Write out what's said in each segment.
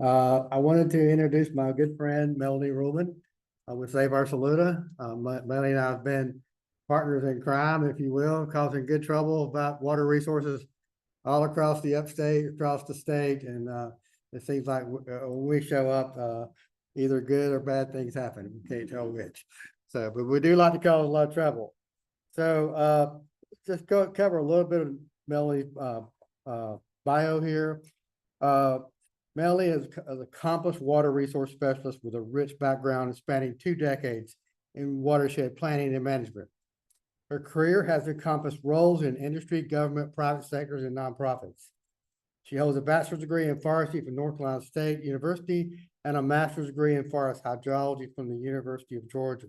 I wanted to introduce my good friend, Melanie Ruhlman, with Save Our Saluda. Melanie and I have been partners in crime, if you will, causing good trouble about water resources all across the upstate, across the state. And it seems like when we show up, either good or bad things happen. We can't tell which. So, but we do like to cause a lot of trouble. So just cover a little bit of Melanie's bio here. Melanie is an accomplished water resource specialist with a rich background spanning 2 decades in watershed planning and management. Her career has encompassed roles in industry, government, private sectors, and nonprofits. She holds a bachelor's degree in forestry from North Carolina State University and a master's degree in forest hydrology from the University of Georgia.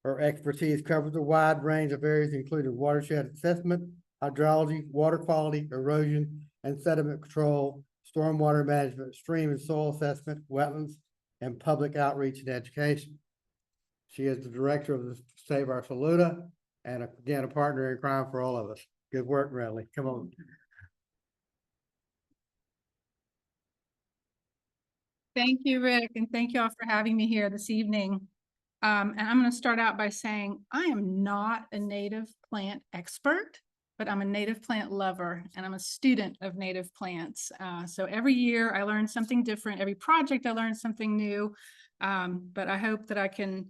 Her expertise covers a wide range of areas, including watershed assessment, hydrology, water quality, erosion, and sediment control, stormwater management, stream and soil assessment, wetlands, and public outreach and education. She is the director of the Save Our Saluda, and again, a partner in crime for all of us. Good work, Melanie. Come on. Thank you, Rick, and thank you all for having me here this evening. And I'm going to start out by saying I am not a native plant expert, but I'm a native plant lover, and I'm a student of native plants. So every year I learn something different. Every project I learn something new. But I hope that I can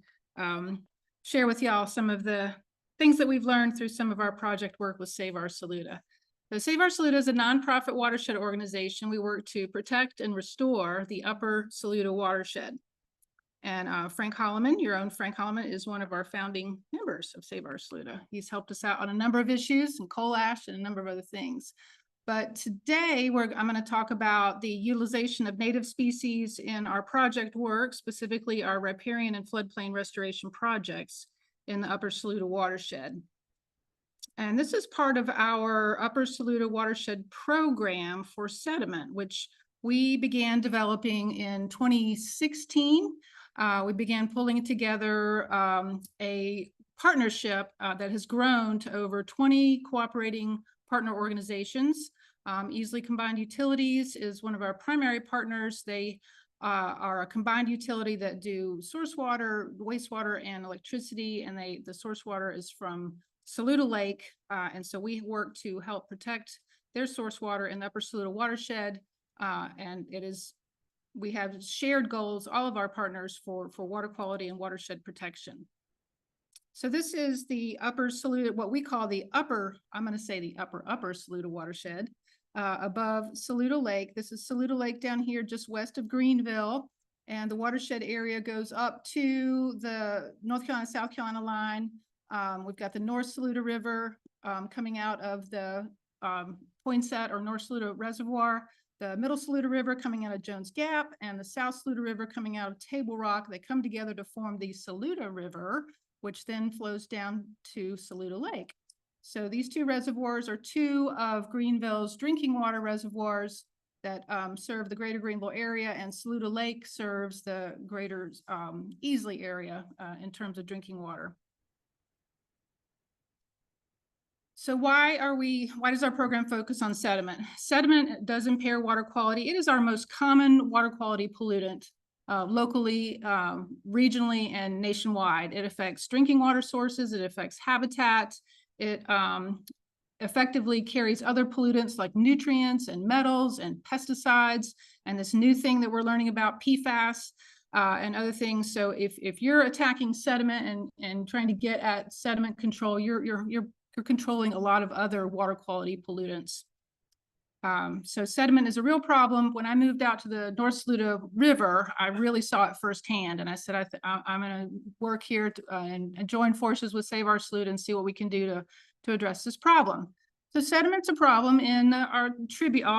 share with y'all some of the things that we've learned through some of our project work with Save Our Saluda. So Save Our Saluda is a nonprofit watershed organization. We work to protect and restore the Upper Saluda watershed. And Frank Holloman, your own Frank Holloman, is one of our founding members of Save Our Saluda. He's helped us out on a number of issues, and coal ash and a number of other things. But today I'm going to talk about the utilization of native species in our project work, specifically our riparian and floodplain restoration projects in the Upper Saluda watershed. And this is part of our Upper Saluda watershed program for sediment, which we began developing in 2016. We began pulling together a partnership that has grown to over 20 cooperating partner organizations. Easily Combined Utilities is one of our primary partners. They are a combined utility that do source water, wastewater, and electricity, and the source water is from Saluda Lake, and so we work to help protect their source water in the Upper Saluda watershed, and we have shared goals, all of our partners, for water quality and watershed protection. So this is the Upper Saluda, what we call the upper, I'm going to say the upper Saluda watershed, above Saluda Lake. This is Saluda Lake down here just west of Greenville, and the watershed area goes up to the North Carolina, South Carolina line. We've got the North Saluda River coming out of the Poinsett or North Saluda Reservoir, the Middle Saluda River coming out of Jones Gap, and the South Saluda River coming out of Table Rock. They come together to form the Saluda River, which then flows down to Saluda Lake. So these two reservoirs are two of Greenville's drinking water reservoirs that serve the greater Greenville area, and Saluda Lake serves the greater Easley area in terms of drinking water. So why does our program focus on sediment? Sediment does impair water quality. It is our most common water quality pollutant locally, regionally, and nationwide. It affects drinking water sources. It affects habitat. It effectively carries other pollutants like nutrients and metals and pesticides, and this new thing that we're learning about, PFAS, and other things. So if you're attacking sediment and trying to get at sediment control, you're controlling a lot of other water quality pollutants. So sediment is a real problem. When I moved out to the North Saluda River, I really saw it firsthand. And I said, I'm going to work here and join forces with Save Our Saluda and see what we can do to address this problem. So sediment's a problem in our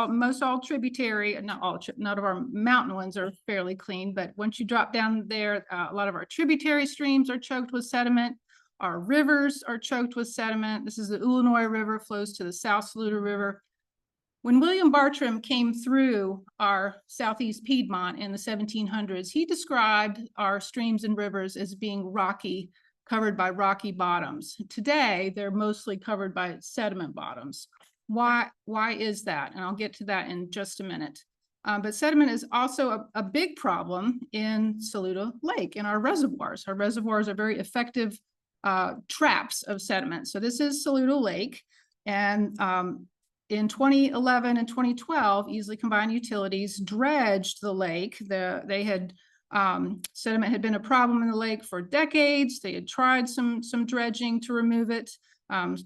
most all tributary, none of our mountain ones are fairly clean, but once you drop down there, a lot of our tributary streams are choked with sediment. Our rivers are choked with sediment. This is the Illinois River, flows to the South Saluda River. When William Bartram came through our Southeast Piedmont in the 1700s, he described our streams and rivers as being rocky, covered by rocky bottoms. Today, they're mostly covered by sediment bottoms. Why is that? And I'll get to that in just a minute. But sediment is also a big problem in Saluda Lake, in our reservoirs. Our reservoirs are very effective traps of sediment. So this is Saluda Lake. And in 2011 and 2012, easily combined utilities dredged the lake. Sediment had been a problem in the lake for decades. They had tried some dredging to remove it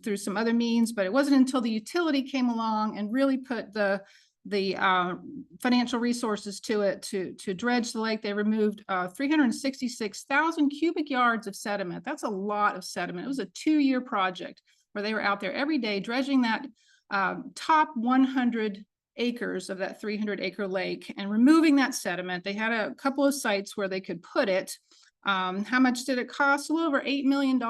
through some other means, but it wasn't until the utility came along and really put the financial resources to it to dredge the lake. They removed 366,000 cubic yards of sediment. That's a lot of sediment. It was a 2-year project where they were out there every day dredging that top 100 acres of that 300-acre lake and removing that sediment. They had a couple of sites where they could put it. How much did it cost? A little over $8 million.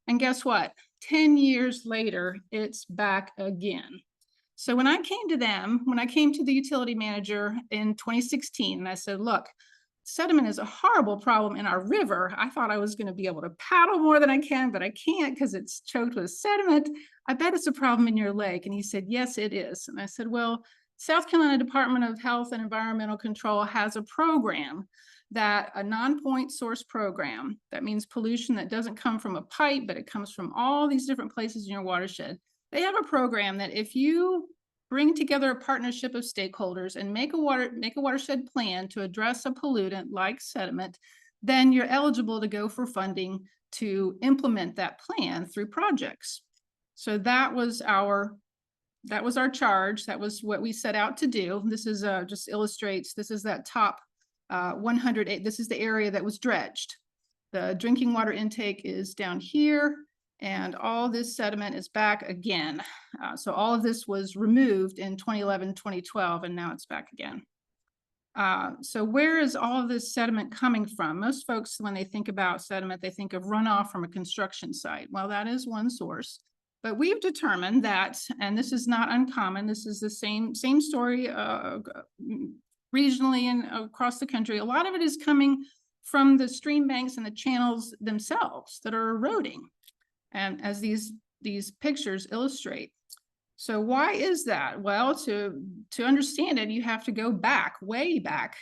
And guess what? 10 years later, it's back again. So when I came to the utility manager in 2016, and I said, look, sediment is a horrible problem in our river. I thought I was going to be able to paddle more than I can, but I can't because it's choked with sediment. I bet it's a problem in your lake. And he said, yes, it is. And I said, well, South Carolina Department of Health and Environmental Control has a program, a non-point source program. That means pollution that doesn't come from a pipe, but it comes from all these different places in your watershed. They have a program that if you bring together a partnership of stakeholders and make a watershed plan to address a pollutant like sediment, then you're eligible to go for funding to implement that plan through projects. So that was our charge. That was what we set out to do. This is just illustrates, this is that top 100, this is the area that was dredged. The drinking water intake is down here. And all this sediment is back again. So all of this was removed in 2011, 2012, and now it's back again. So where is all of this sediment coming from? Most folks, when they think about sediment, they think of runoff from a construction site. Well, that is one source. But we've determined that, and this is not uncommon, this is the same story regionally and across the country. A lot of it is coming from the stream banks and the channels themselves that are eroding. And as these pictures illustrate. So why is that? Well, to understand it, you have to go back, way back,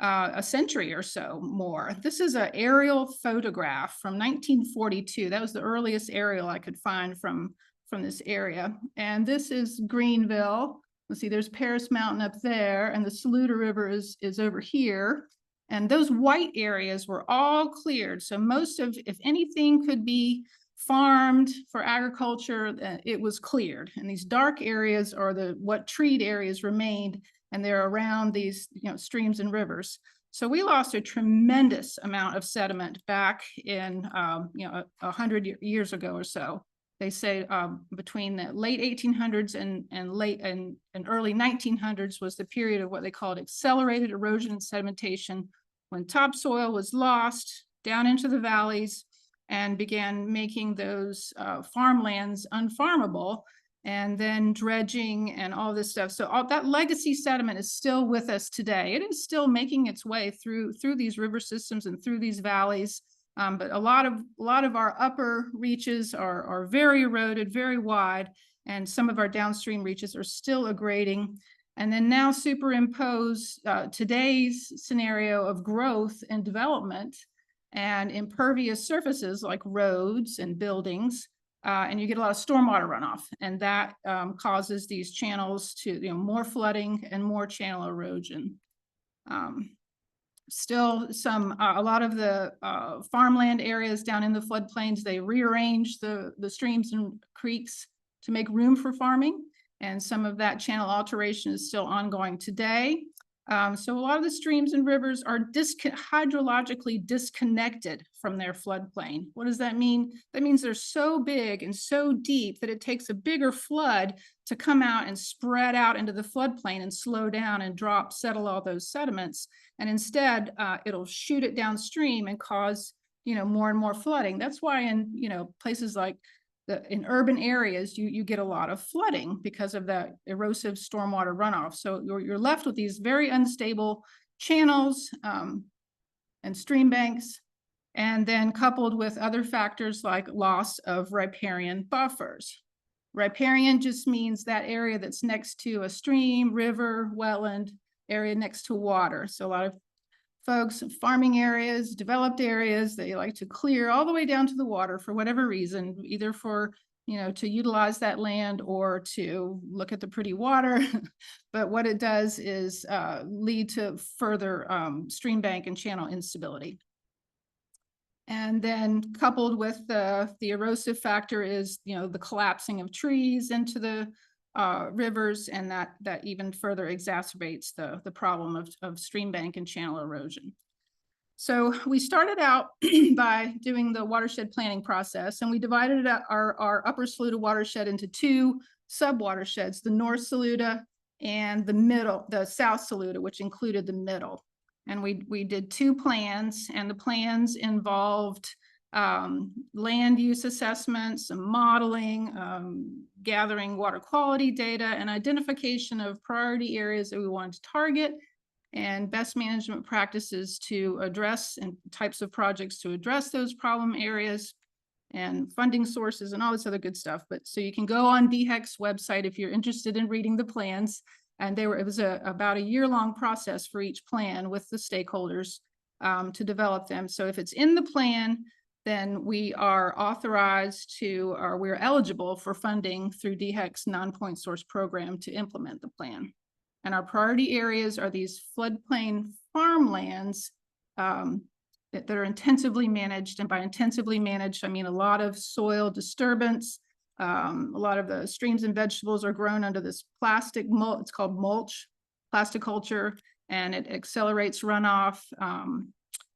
a century or so more. This is an aerial photograph from 1942. That was the earliest aerial I could find from this area. And this is Greenville. Let's see, there's Paris Mountain up there, and the Saluda River is over here. And those white areas were all cleared. So most of, if anything could be farmed for agriculture, it was cleared. And these dark areas are what treed areas remained, and they're around these streams and rivers. So we lost a tremendous amount of sediment back in 100 years ago or so. They say between the late 1800s and early 1900s was the period of what they called accelerated erosion and sedimentation, when topsoil was lost down into the valleys and began making those farmlands unfarmable, and then dredging and all this stuff. So all that legacy sediment is still with us today. It is still making its way through these river systems and through these valleys. But a lot of our upper reaches are very eroded, very wide, and some of our downstream reaches are still aggrading. And then now superimpose today's scenario of growth and development and impervious surfaces like roads and buildings, and you get a lot of stormwater runoff, and that causes these channels to more flooding and more channel erosion. Still a lot of the farmland areas down in the floodplains, they rearrange the streams and creeks to make room for farming, and some of that channel alteration is still ongoing today. So a lot of the streams and rivers are hydrologically disconnected from their floodplain. What does that mean? That means they're so big and so deep that it takes a bigger flood to come out and spread out into the floodplain and slow down and settle all those sediments. And instead, it'll shoot it downstream and cause, more and more flooding. That's why in, places like in urban areas, you get a lot of flooding because of that erosive stormwater runoff. So you're left with these very unstable channels and stream banks, and then coupled with other factors like loss of riparian buffers. Riparian just means that area that's next to a stream, river, wetland, area next to water. So a lot of folks in farming areas, developed areas, they like to clear all the way down to the water for whatever reason, either for, to utilize that land or to look at the pretty water. But what it does is lead to further stream bank and channel instability. And then coupled with the erosive factor is, the collapsing of trees into the rivers, and that even further exacerbates the problem of stream bank and channel erosion. So we started out by doing the watershed planning process, and we divided our Upper Saluda watershed into two sub-watersheds, the North Saluda and the South Saluda, which included the middle. And we did two plans, and the plans involved land use assessments, some modeling, gathering water quality data, and identification of priority areas that we wanted to target, and best management practices to address, and types of projects to address those problem areas, and funding sources and all this other good stuff. But so you can go on DHEC's website if you're interested in reading the plans. And it was about a year-long process for each plan with the stakeholders to develop them. So if it's in the plan, then we are authorized to, or we're eligible for funding through DHEC's non-point source program to implement the plan. And our priority areas are these floodplain farmlands that are intensively managed. And by intensively managed, I mean a lot of soil disturbance. A lot of the streams and vegetables are grown under this plastic mulch. It's called mulch, plasticulture, and it accelerates runoff.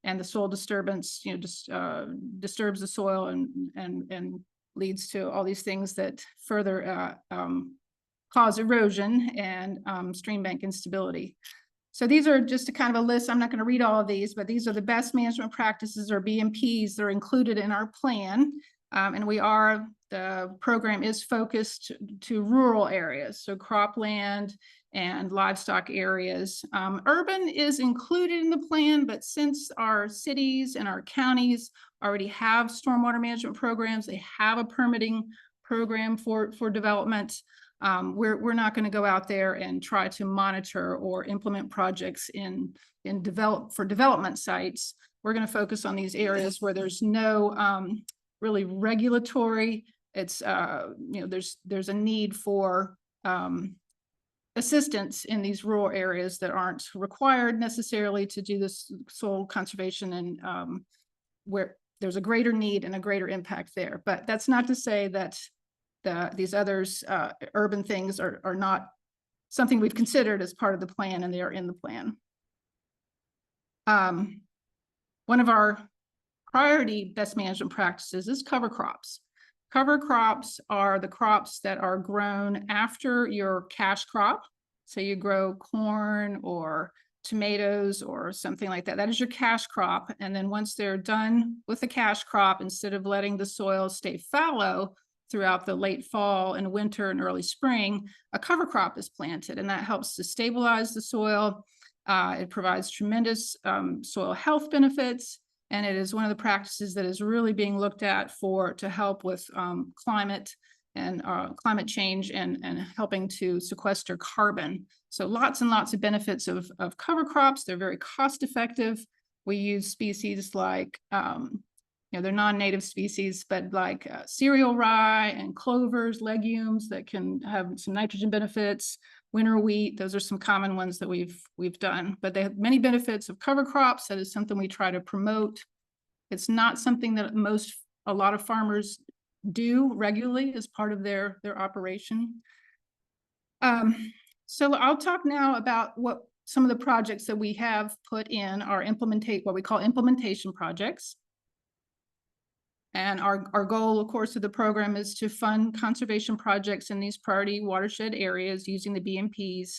And the soil disturbance, disturbs the soil and leads to all these things that further cause erosion and stream bank instability. So these are just a kind of a list. I'm not going to read all of these, but these are the best management practices, or BMPs, that are included in our plan. And the program is focused to rural areas, so cropland and livestock areas. Urban is included in the plan, but since our cities and our counties already have stormwater management programs, they have a permitting program for development, we're not going to go out there and try to monitor or implement projects for development sites. We're going to focus on these areas where there's no really regulatory. It's there's a need for assistance in these rural areas that aren't required necessarily to do this soil conservation, and where there's a greater need and a greater impact there. But that's not to say that these others, urban things, are not something we've considered as part of the plan, and they are in the plan. One of our priority best management practices is cover crops. Cover crops are the crops that are grown after your cash crop. So you grow corn or tomatoes or something like that. That is your cash crop. And then once they're done with the cash crop, instead of letting the soil stay fallow throughout the late fall and winter and early spring, a cover crop is planted, and that helps to stabilize the soil. It provides tremendous soil health benefits. And it is one of the practices that is really being looked at to help with climate and climate change and helping to sequester carbon. So lots and lots of benefits of cover crops. They're very cost effective. We use species like, they're non-native species, but like cereal rye and clovers, legumes that can have some nitrogen benefits. Winter wheat, those are some common ones that we've done, but they have many benefits of cover crops. That is something we try to promote. It's not something that a lot of farmers do regularly as part of their operation. So I'll talk now about what some of the projects that we have put in our what we call implementation projects. And our goal, of course, of the program is to fund conservation projects in these priority watershed areas using the BMPs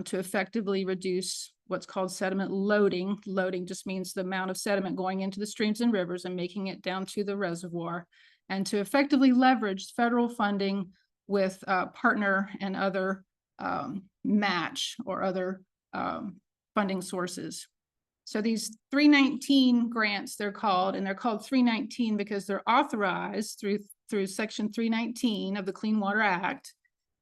to effectively reduce what's called sediment loading. Loading just means the amount of sediment going into the streams and rivers and making it down to the reservoir, and to effectively leverage federal funding with partner and other match or other funding sources. So these 319 grants, they're called, and they're called 319 because they're authorized through Section 319 of the Clean Water Act.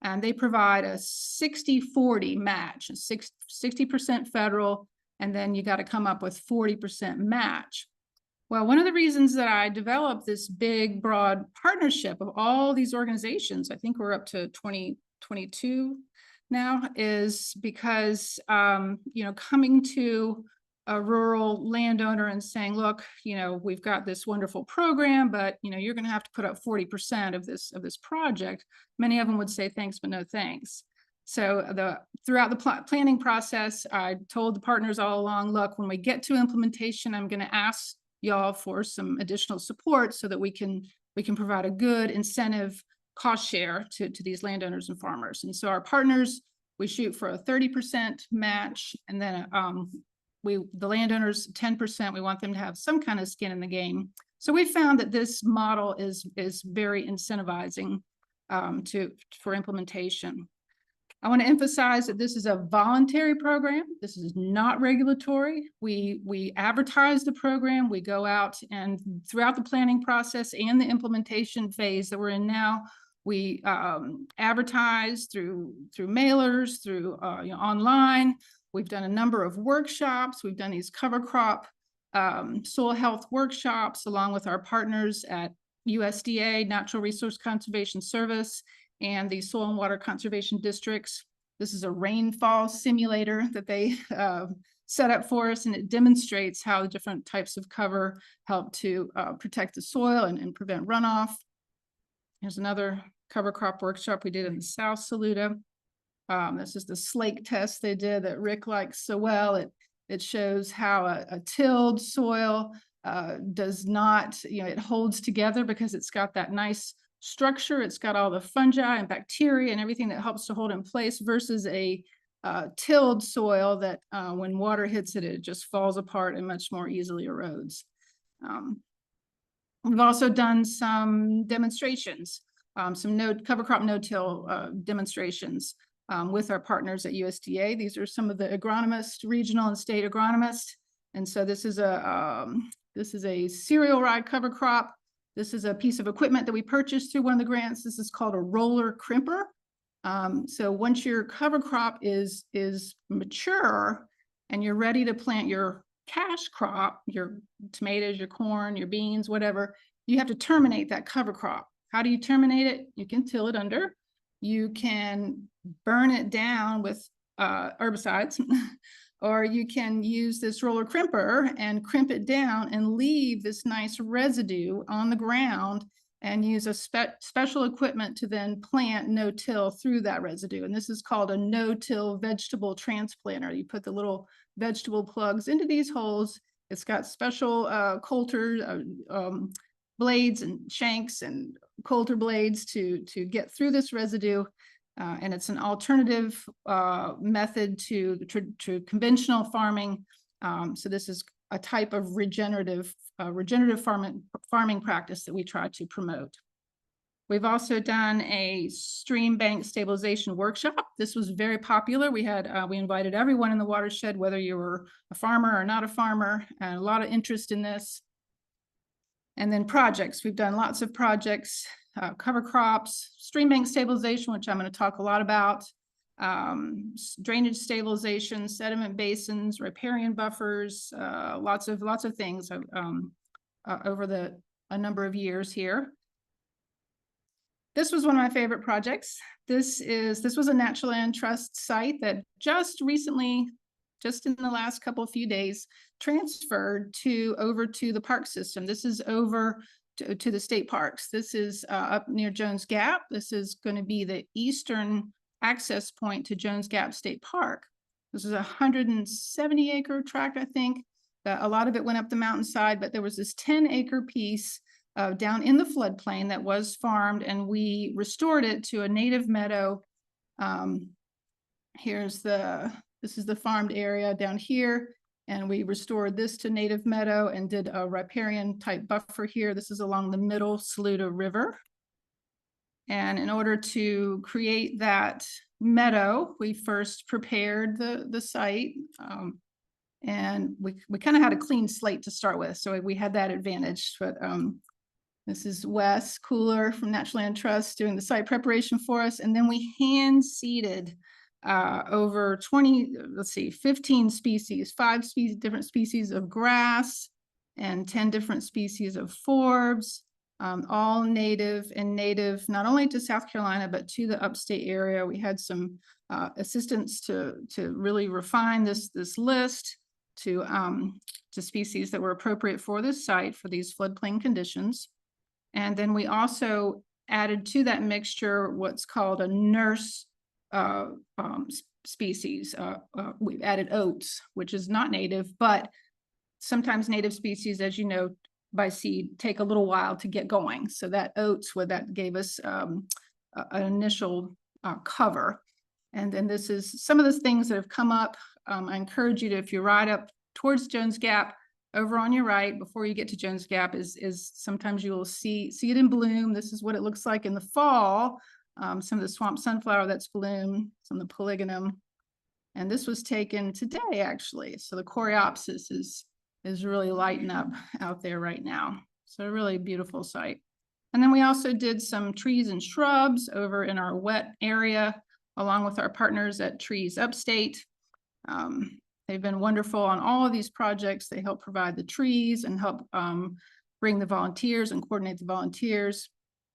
And they provide a 60-40 match, 60% federal, and then you got to come up with 40% match. Well, one of the reasons that I developed this big, broad partnership of all these organizations, I think we're up to 22 now, is because, coming to a rural landowner and saying, look, we've got this wonderful program, but, you're going to have to put up 40% of this project. Many of them would say thanks, but no thanks. So throughout the planning process, I told the partners all along, look, when we get to implementation, I'm going to ask y'all for some additional support so that we can provide a good incentive cost share to these landowners and farmers. And so our partners, we shoot for a 30% match, and then the landowners 10%. We want them to have some kind of skin in the game. So we found that this model is very incentivizing for implementation. I want to emphasize that this is a voluntary program. This is not regulatory. We advertise the program. We go out, and throughout the planning process and the implementation phase that we're in now, we advertise through mailers, through online. We've done a number of workshops. We've done these cover crop soil health workshops along with our partners at USDA, Natural Resource Conservation Service, and the soil and water conservation districts. This is a rainfall simulator that they set up for us, and it demonstrates how different types of cover help to protect the soil and prevent runoff. Here's another cover crop workshop we did in the South Saluda. This is the slake test they did that Rick likes so well. It shows how a tilled soil does not, it holds together because it's got that nice structure. It's got all the fungi and bacteria and everything that helps to hold in place, versus a tilled soil that when water hits it, it just falls apart and much more easily erodes. We've also done some demonstrations, some cover crop no-till demonstrations with our partners at USDA. These are some of the agronomists, regional and state agronomists. And so this is a cereal rye cover crop. This is a piece of equipment that we purchased through one of the grants. This is called a roller crimper. So once your cover crop is mature and you're ready to plant your cash crop, your tomatoes, your corn, your beans, whatever, you have to terminate that cover crop. How do you terminate it? You can till it under. You can burn it down with herbicides. Or you can use this roller crimper and crimp it down and leave this nice residue on the ground, and use a special equipment to then plant no-till through that residue. And this is called a no-till vegetable transplanter. You put the little vegetable plugs into these holes. It's got special coulter blades and shanks and coulter blades to get through this residue. And it's an alternative method to conventional farming. So this is a type of regenerative farming practice that we try to promote. We've also done a stream bank stabilization workshop. This was very popular. We invited everyone in the watershed, whether you were a farmer or not a farmer, and a lot of interest in this. And then projects. We've done lots of projects. Cover crops, stream bank stabilization, which I'm going to talk a lot about, drainage stabilization, sediment basins, riparian buffers, lots of things over a number of years here. This was one of my favorite projects. This was a Natural Land Trust site that just recently, just in the last few days, transferred over to the park system. This is over to the state parks. This is up near Jones Gap. This is going to be the eastern access point to Jones Gap State Park. This is a 170-acre tract, I think. A lot of it went up the mountainside, but there was this 10-acre piece down in the floodplain that was farmed, and we restored it to a native meadow. This is the farmed area down here. And we restored this to native meadow and did a riparian type buffer here. This is along the middle Saluda River. And in order to create that meadow, we first prepared the site. And we kind of had a clean slate to start with. So we had that advantage. But This is Wes Cooler from Natural Land Trust doing the site preparation for us. And then we hand seeded over 15 species, different species of grass and 10 different species of forbs, all native not only to South Carolina, but to the upstate area. We had some assistance to really refine this list to species that were appropriate for this site for these floodplain conditions. And then we also added to that mixture what's called a nurse species. We've added oats, which is not native, but sometimes native species, as you know, by seed take a little while to get going. So that oats, that gave us an initial cover. And then this is some of the things that have come up. I encourage you to, if you ride up towards Jones Gap, over on your right, before you get to Jones Gap, is sometimes you will see it in bloom. This is what it looks like in the fall. Some of the swamp sunflower that's bloomed, some of the polygonum. And this was taken today, actually. So the coreopsis is really lighting up out there right now. So a really beautiful site. And then we also did some trees and shrubs over in our wet area, along with our partners at Trees Upstate. They've been wonderful on all of these projects. They help provide the trees and help bring the volunteers and coordinate the volunteers.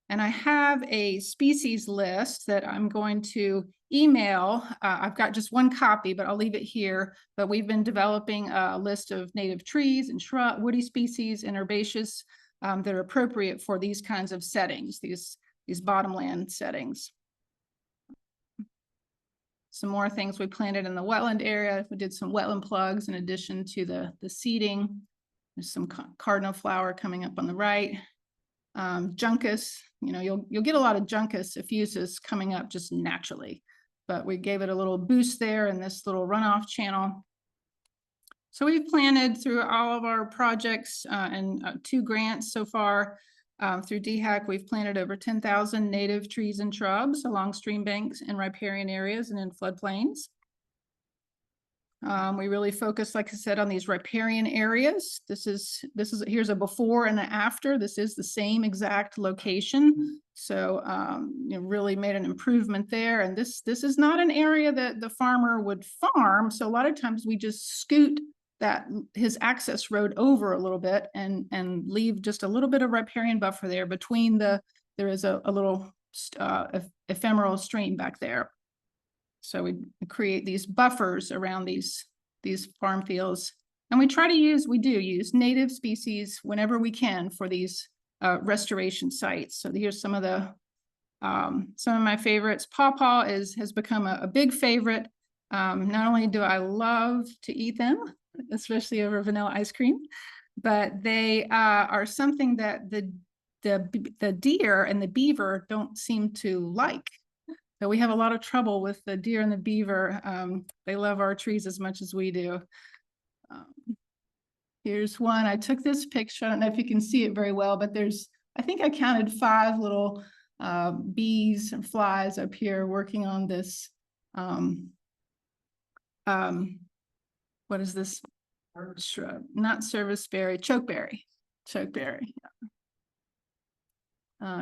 And I have a species list that I'm going to email. I've got just one copy, but I'll leave it here. But we've been developing a list of native trees and shrub, woody species and herbaceous that are appropriate for these kinds of settings, these bottomland settings. Some more things we planted in the wetland area. We did some wetland plugs in addition to the seeding. There's some cardinal flower coming up on the right. Juncus, you'll get a lot of Juncus effusus coming up just naturally, but we gave it a little boost there in this little runoff channel. So we've planted through all of our projects and 2 grants so far. Through DHAC, we've planted over 10,000 native trees and shrubs along stream banks and riparian areas and in floodplains. We really focus, like I said, on these riparian areas. Here's a before and an after. This is the same exact location. So really made an improvement there. And this is not an area that the farmer would farm. So a lot of times we just scoot his access road over a little bit and leave just a little bit of riparian buffer there between there is a little ephemeral stream back there. So we create these buffers around these farm fields. And we do use native species whenever we can for these restoration sites. So here's some of my favorites. Pawpaw has become a big favorite. Not only do I love to eat them, especially over vanilla ice cream, but they are something that the deer and the beaver don't seem to like. So we have a lot of trouble with the deer and the beaver. They love our trees as much as we do. Here's one. I took this picture. I don't know if you can see it very well, but I think I counted 5 little bees and flies up here working on this. What is this shrub? Not serviceberry, chokeberry.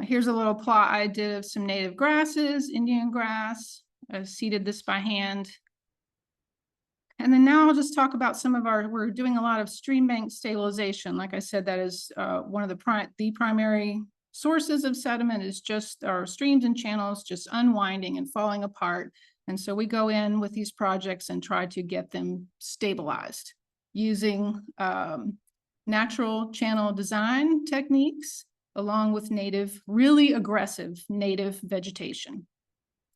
Here's a little plot I did of some native grasses, Indian grass. I seeded this by hand. And then now I'll just talk about we're doing a lot of stream bank stabilization. Like I said, that is one of the primary sources of sediment is just our streams and channels just unwinding and falling apart. And so we go in with these projects and try to get them stabilized using natural channel design techniques along with really aggressive native vegetation.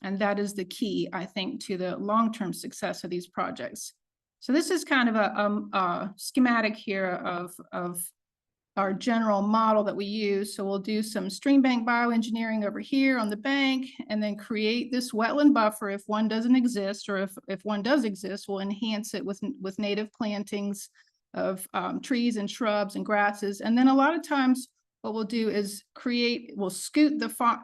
And that is the key, I think, to the long-term success of these projects. So this is kind of a schematic here of our general model that we use. So we'll do some stream bank bioengineering over here on the bank and then create this wetland buffer if one doesn't exist, or if one does exist, we'll enhance it with native plantings of trees and shrubs and grasses. And then a lot of times what we'll do is we'll scoot the farm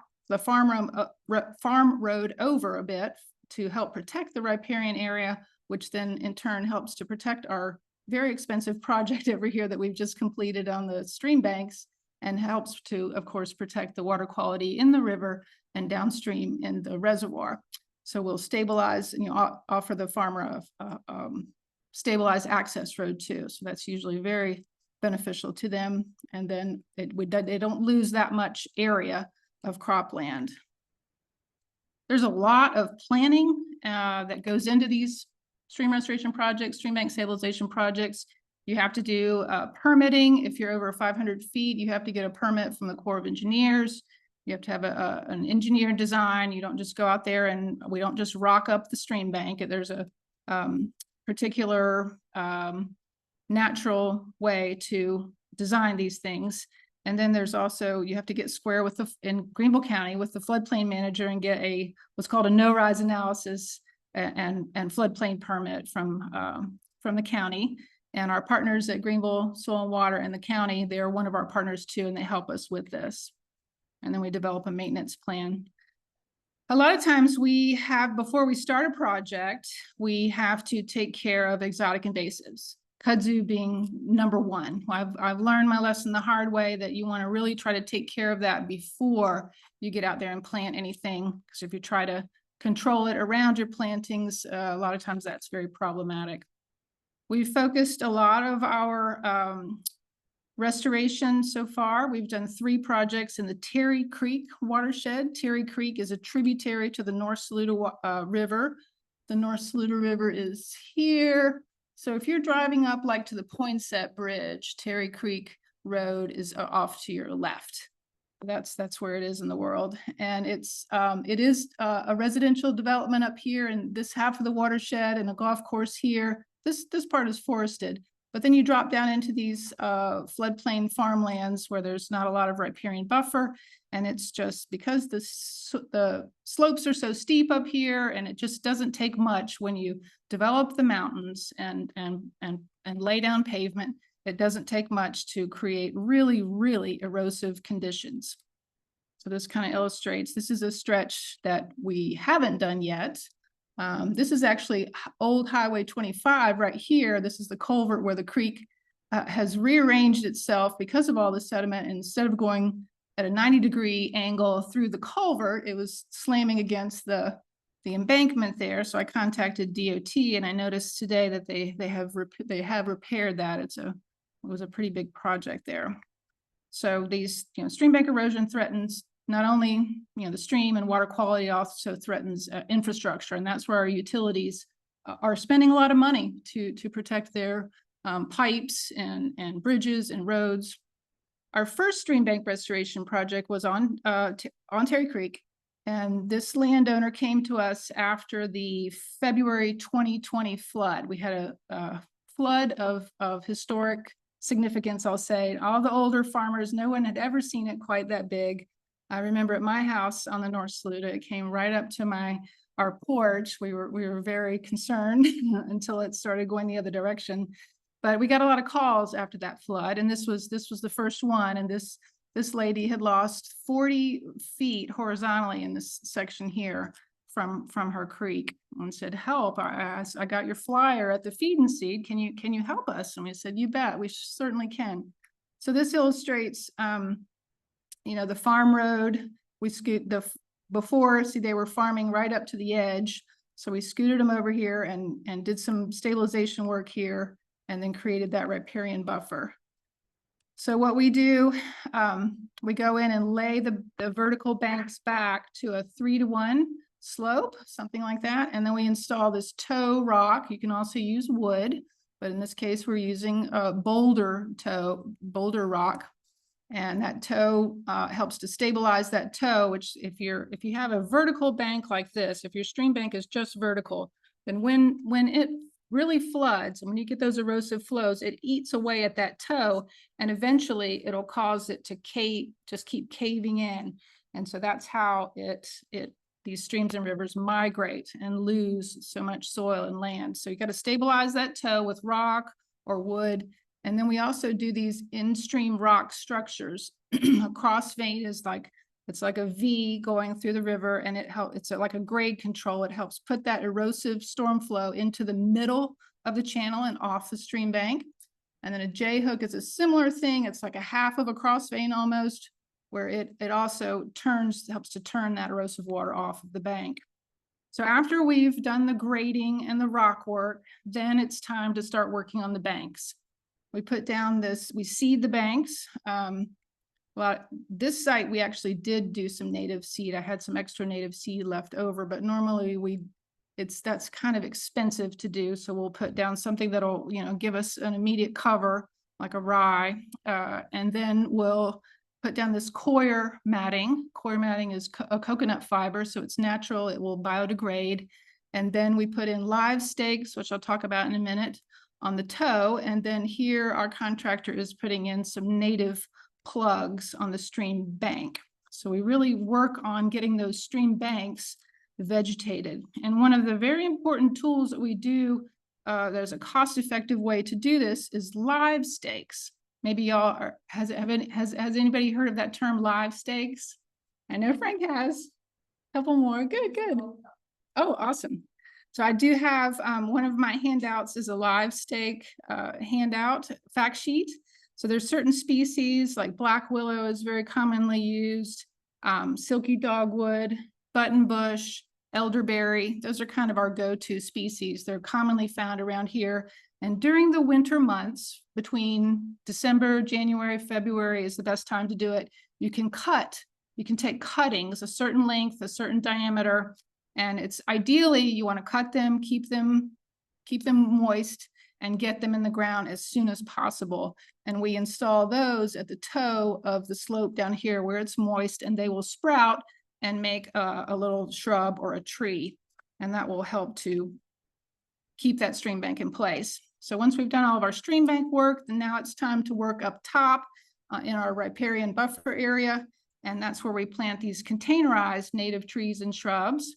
road over a bit to help protect the riparian area, which then in turn helps to protect our very expensive project over here that we've just completed on the stream banks. and helps to, of course, protect the water quality in the river and downstream in the reservoir. So we'll stabilize, and offer the farmer a stabilized access road too. So that's usually very beneficial to them. And then they don't lose that much area of cropland. There's a lot of planning that goes into these stream restoration projects, stream bank stabilization projects. You have to do permitting. If you're over 500 feet, you have to get a permit from the Corps of Engineers. You have to have an engineered design. You don't just go out there, and we don't just rock up the stream bank. There's a particular natural way to design these things. And then there's also, you have to get square with in Greenville County with the floodplain manager and get what's called a no-rise analysis and floodplain permit from the county. And our partners at Greenville Soil and Water and the county, they're one of our partners too, and they help us with this. And then we develop a maintenance plan. A lot of times before we start a project, we have to take care of exotic invasives, kudzu being number one. I've learned my lesson the hard way that you want to really try to take care of that before you get out there and plant anything. Because if you try to control it around your plantings, a lot of times that's very problematic. We've focused a lot of our restoration so far. We've done 3 projects in the Terry Creek watershed. Terry Creek is a tributary to the North Saluda River. The North Saluda River is here. So if you're driving up like to the Poinsett Bridge, Terry Creek Road is off to your left. That's where it is in the world. And it is a residential development up here in this half of the watershed and a golf course here. This part is forested, but then you drop down into these floodplain farmlands where there's not a lot of riparian buffer. And it's just because the slopes are so steep up here, and it just doesn't take much when you develop the mountains and lay down pavement. It doesn't take much to create really, really erosive conditions. So this kind of illustrates, this is a stretch that we haven't done yet. This is actually old Highway 25 right here. This is the culvert where the creek has rearranged itself because of all the sediment. And instead of going at a 90-degree angle through the culvert, it was slamming against the embankment there. So I contacted DOT, and I noticed today that they have repaired that. It was a pretty big project there. So these, stream bank erosion threatens not only, the stream and water quality, also threatens infrastructure. And that's where our utilities are spending a lot of money to protect their pipes and bridges and roads. Our first stream bank restoration project was on Terry Creek. And this landowner came to us after the February 2020 flood. We had a flood of historic significance, I'll say. All the older farmers, no one had ever seen it quite that big. I remember at my house on the North Saluda, it came right up to our porch. We were very concerned until it started going the other direction. But we got a lot of calls after that flood, and this was the first one. And this lady had lost 40 feet horizontally in this section here from her creek, and said, "Help! I got your flyer at the Feed and Seed. Can you help us?" And we said, "You bet, we certainly can." So this illustrates, the farm road. We before, they were farming right up to the edge. So we scooted them over here and did some stabilization work here, and then created that riparian buffer. So what we do, we go in and lay the vertical banks back to a 3-to-1 slope, something like that. And then we install this toe rock. You can also use wood, but in this case, we're using a boulder rock. And that toe helps to stabilize that toe, which if you have a vertical bank like this, if your stream bank is just vertical, then when it really floods, and when you get those erosive flows, it eats away at that toe, and eventually it'll cause it to just keep caving in. And so that's how these streams and rivers migrate and lose so much soil and land. So you got to stabilize that toe with rock or wood. And then we also do these in-stream rock structures. A cross vein is it's like a V going through the river, and it's like a grade control. It helps put that erosive storm flow into the middle of the channel and off the stream bank. And then a J hook is a similar thing. It's like a half of a cross vein almost, where it also helps to turn that erosive water off of the bank. So after we've done the grading and the rock work, then it's time to start working on the banks. We put down we seed the banks. Well, this site, we actually did do some native seed. I had some extra native seed left over, but normally that's kind of expensive to do. So we'll put down something that'll, give us an immediate cover, like a rye. And then we'll put down this coir matting. Coir matting is a coconut fiber, so it's natural. It will biodegrade. And then we put in live stakes, which I'll talk about in a minute, on the toe. And then here our contractor is putting in some native plugs on the stream bank. So we really work on getting those stream banks vegetated. And one of the very important tools that we do, there's a cost-effective way to do this, is live stakes. Maybe y'all has anybody heard of that term, live stakes? I know Frank has. A couple more. Good. Oh, awesome. So I do have one of my handouts is a live stake handout fact sheet. So there's certain species like black willow is very commonly used, silky dogwood, buttonbush, elderberry. Those are kind of our go-to species. They're commonly found around here. And during the winter months, between December, January, February is the best time to do it. You can take cuttings, a certain length, a certain diameter, and it's ideally you want to cut them, keep them moist, and get them in the ground as soon as possible. And we install those at the toe of the slope down here where it's moist, and they will sprout and make a little shrub or a tree. And that will help to keep that stream bank in place. So once we've done all of our stream bank work, then now it's time to work up top in our riparian buffer area. And that's where we plant these containerized native trees and shrubs.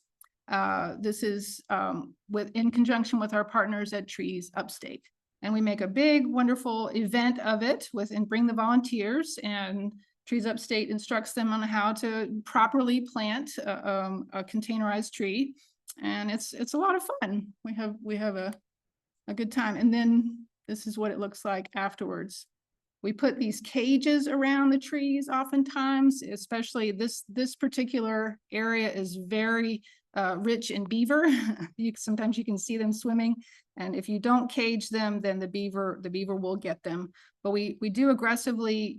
This is in conjunction with our partners at Trees Upstate. And we make a big, wonderful event of it and bring the volunteers, and Trees Upstate instructs them on how to properly plant a containerized tree. And it's a lot of fun. We have a good time. And then this is what it looks like afterwards. We put these cages around the trees oftentimes, especially this particular area is very rich in beaver. Sometimes you can see them swimming, and if you don't cage them, then the beaver will get them. But we do aggressively,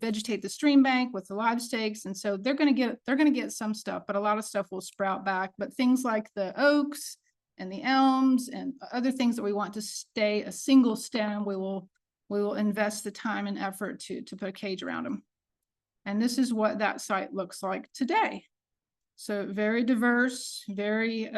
vegetate the stream bank with the live stakes, and so they're going to get some stuff, but a lot of stuff will sprout back. But things like the oaks and the elms and other things that we want to stay a single stem, we will invest the time and effort to put a cage around them. And this is what that site looks like today. So very diverse, very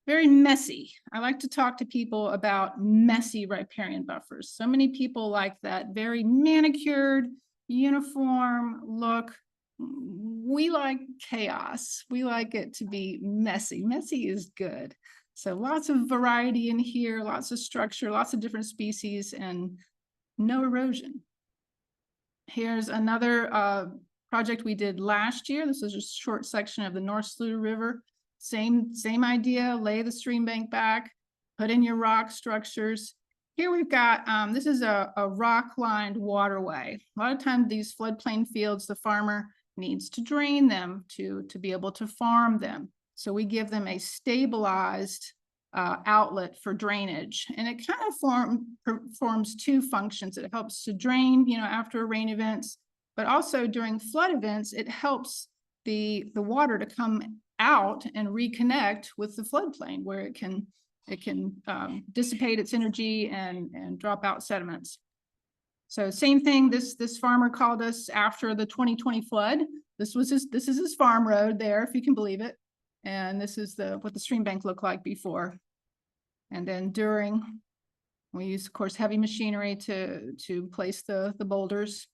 messy. I like to talk to people about messy riparian buffers. So many people like that very manicured, uniform look. We like chaos. We like it to be messy. Messy is good. So lots of variety in here, lots of structure, lots of different species, and no erosion. Here's another project we did last year. This is a short section of the North Saluda River. Same idea, lay the stream bank back, put in your rock structures. Here we've got, this is a rock-lined waterway. A lot of times these floodplain fields, the farmer needs to drain them to be able to farm them. So we give them a stabilized outlet for drainage. And it kind of performs two functions. It helps to drain, after rain events, but also during flood events, it helps the water to come out and reconnect with the floodplain where it can dissipate its energy and drop out sediments. So same thing, this farmer called us after the 2020 flood. This is his farm road there, if you can believe it. And this is what the stream bank looked like before. And then during, we use, of course, heavy machinery to place the boulders.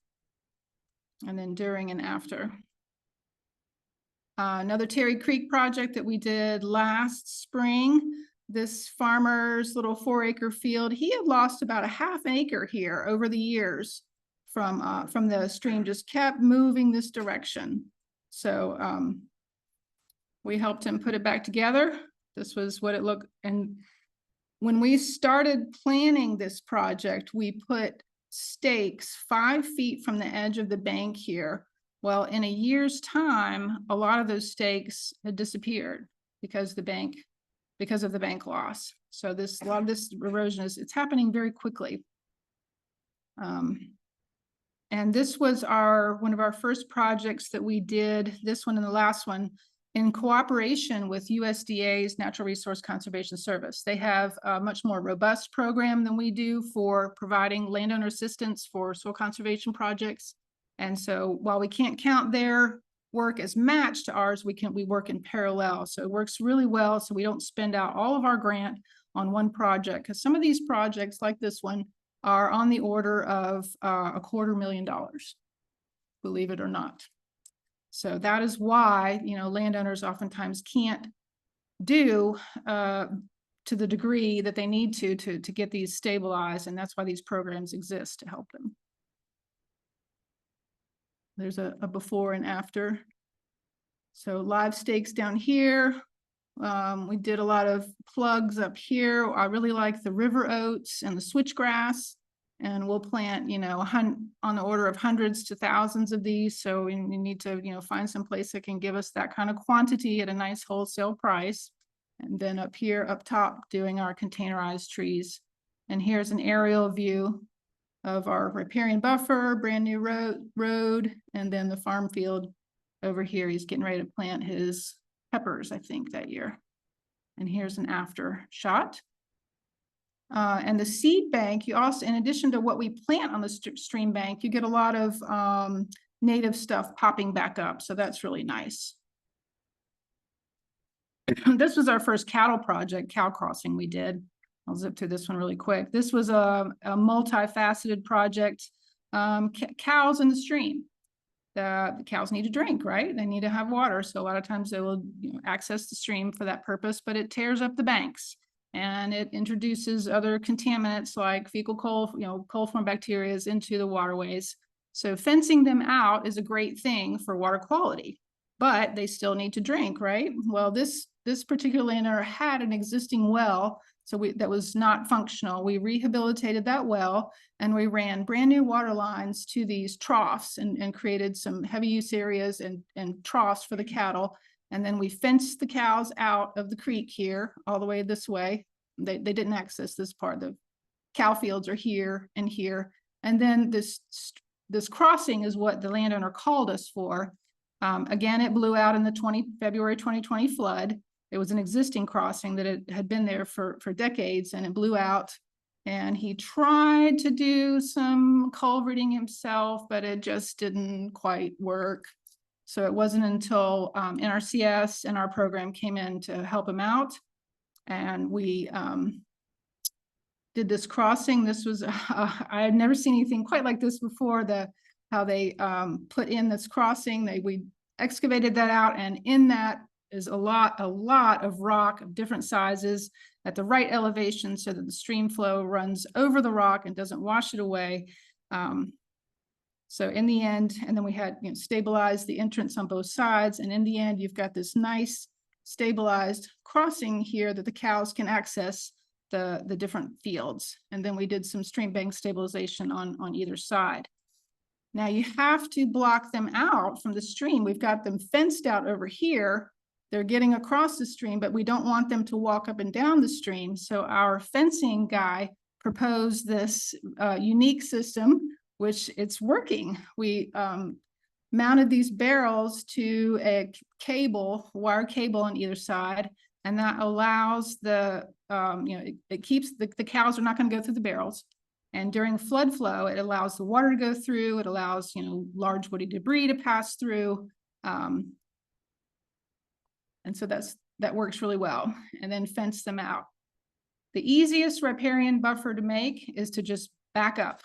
And then during and after. Another Terry Creek project that we did last spring. This farmer's little 4-acre field, he had lost about a ½ acre here over the years from the stream, just kept moving this direction. So we helped him put it back together. This was what it looked, and when we started planning this project, we put stakes 5 feet from the edge of the bank here. Well, in a year's time, a lot of those stakes had disappeared because of the bank loss. So a lot of this erosion it's happening very quickly. And this was one of our first projects that we did, this one and the last one, in cooperation with USDA's Natural Resource Conservation Service. They have a much more robust program than we do for providing landowner assistance for soil conservation projects. And so while we can't count their work as matched to ours, we work in parallel. So it works really well. So we don't spend out all of our grant on one project, because some of these projects like this one are on the order of $250,000, believe it or not. So that is why, landowners oftentimes can't do to the degree that they need to get these stabilized. And that's why these programs exist, to help them. There's a before and after. So live stakes down here. We did a lot of plugs up here. I really like the river oats and the switchgrass, and we'll plant, on the order of hundreds to thousands of these. So we need to, find some place that can give us that kind of quantity at a nice wholesale price. And then up here, up top, doing our containerized trees. And here's an aerial view of our riparian buffer, brand new road, and then the farm field over here. He's getting ready to plant his peppers, I think, that year. And here's an after shot. And the seed bank, you also, in addition to what we plant on the stream bank, you get a lot of native stuff popping back up. So that's really nice. This was our first cattle project, cow crossing we did. I'll zip through this one really quick. This was a multifaceted project. Cows in the stream. The cows need to drink, right? They need to have water. So a lot of times they will access the stream for that purpose, but it tears up the banks and it introduces other contaminants like fecal coliform bacteria into the waterways. So fencing them out is a great thing for water quality, but they still need to drink, right? Well, this particular landowner had an existing well, so that was not functional. We rehabilitated that well and we ran brand new water lines to these troughs and created some heavy use areas and troughs for the cattle. And then we fenced the cows out of the creek here all the way this way. They didn't access this part. The cow fields are here and here. And then this crossing is what the landowner called us for. Again, it blew out in the February 2020 flood. It was an existing crossing that it had been there for decades, and it blew out. And he tried to do some culverting himself, but it just didn't quite work. So it wasn't until NRCS and our program came in to help him out. And we did this crossing. This was, I had never seen anything quite like this before, how they put in this crossing. We excavated that out, and in that is a lot of rock of different sizes at the right elevation so that the stream flow runs over the rock and doesn't wash it away. So in the end, and then we had stabilized the entrance on both sides. And in the end, you've got this nice stabilized crossing here that the cows can access the different fields. And then we did some stream bank stabilization on either side. Now you have to block them out from the stream. We've got them fenced out over here. They're getting across the stream, but we don't want them to walk up and down the stream. So our fencing guy proposed this unique system, which it's working. We mounted these barrels to a wire cable on either side, and that allows it keeps the cows are not going to go through the barrels. And during flood flow, it allows the water to go through. It allows large woody debris to pass through. And so that works really well. And then fence them out. The easiest riparian buffer to make is to just back up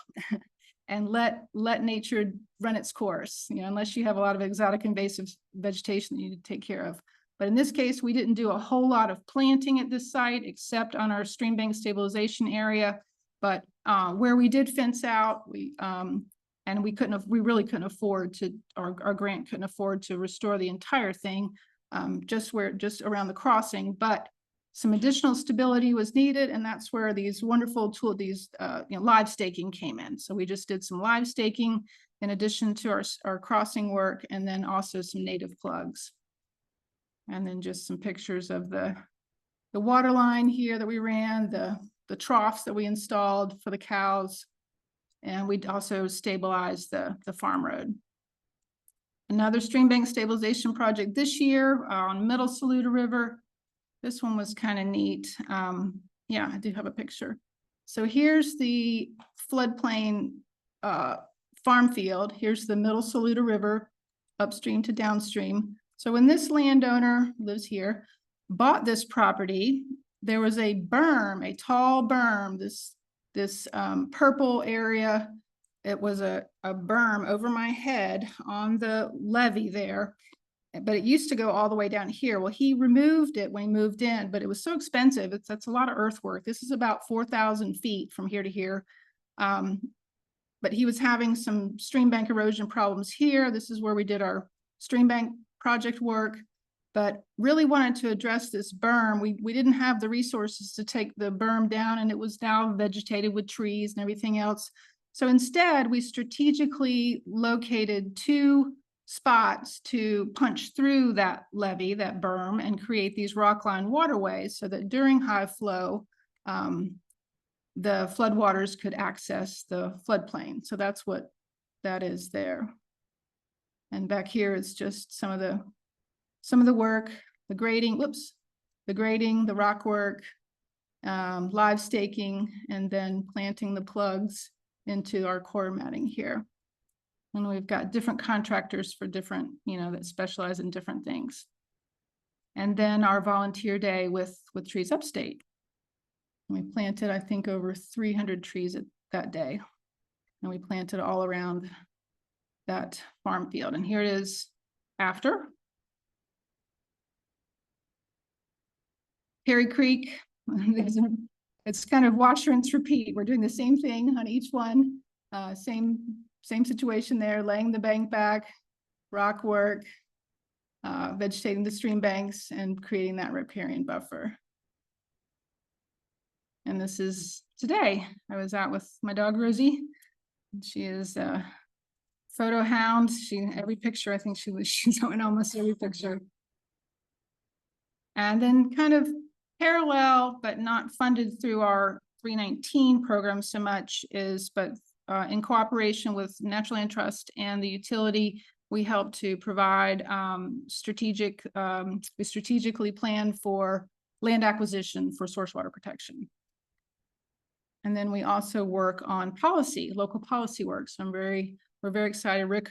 and let nature run its course, unless you have a lot of exotic invasive vegetation that you need to take care of. But in this case, we didn't do a whole lot of planting at this site, except on our stream bank stabilization area. But where we did fence out, we really couldn't afford to, our grant couldn't afford to restore the entire thing. Just around the crossing, but some additional stability was needed, and that's where these wonderful live staking came in. So we just did some live staking in addition to our crossing work, and then also some native plugs. And then just some pictures of the water line here that we ran, the troughs that we installed for the cows, and we also stabilized the farm road. Another stream bank stabilization project this year on Middle Saluda River. This one was kind of neat. Yeah, I do have a picture. So here's the floodplain farm field. Here's the Middle Saluda River, upstream to downstream. So when this landowner lives here, bought this property, there was a berm, a tall berm, this purple area. It was a berm over my head on the levee there, but it used to go all the way down here. Well, he removed it when he moved in, but it was so expensive. That's a lot of earthwork. This is about 4,000 feet from here to here. But he was having some stream bank erosion problems here. This is where we did our stream bank project work, but really wanted to address this berm. We didn't have the resources to take the berm down, and it was now vegetated with trees and everything else. So instead, we strategically located 2 spots to punch through that levee, that berm, and create these rockline waterways so that during high flow, the floodwaters could access the floodplain. So that's what that is there. And back here is just some of the work, the grading, the rock work, live staking, and then planting the plugs into our core matting here. And we've got different contractors for different, that specialize in different things. And then our volunteer day with Trees Upstate. And we planted, I think, over 300 trees that day. And we planted all around that farm field. And here it is after. Perry Creek, it's kind of wash, rinse, repeat. We're doing the same thing on each one. Same situation there, laying the bank back, rock work, vegetating the stream banks, and creating that riparian buffer. And this is today. I was out with my dog, Rosie. She is a photo hound. Every picture, I think she's on almost every picture. And then kind of parallel, but not funded through our 319 program so much but in cooperation with Natural Land Trust and the utility, we help to provide we strategically plan for land acquisition for source water protection. And then we also work on policy, local policy work. So we're very excited. Rick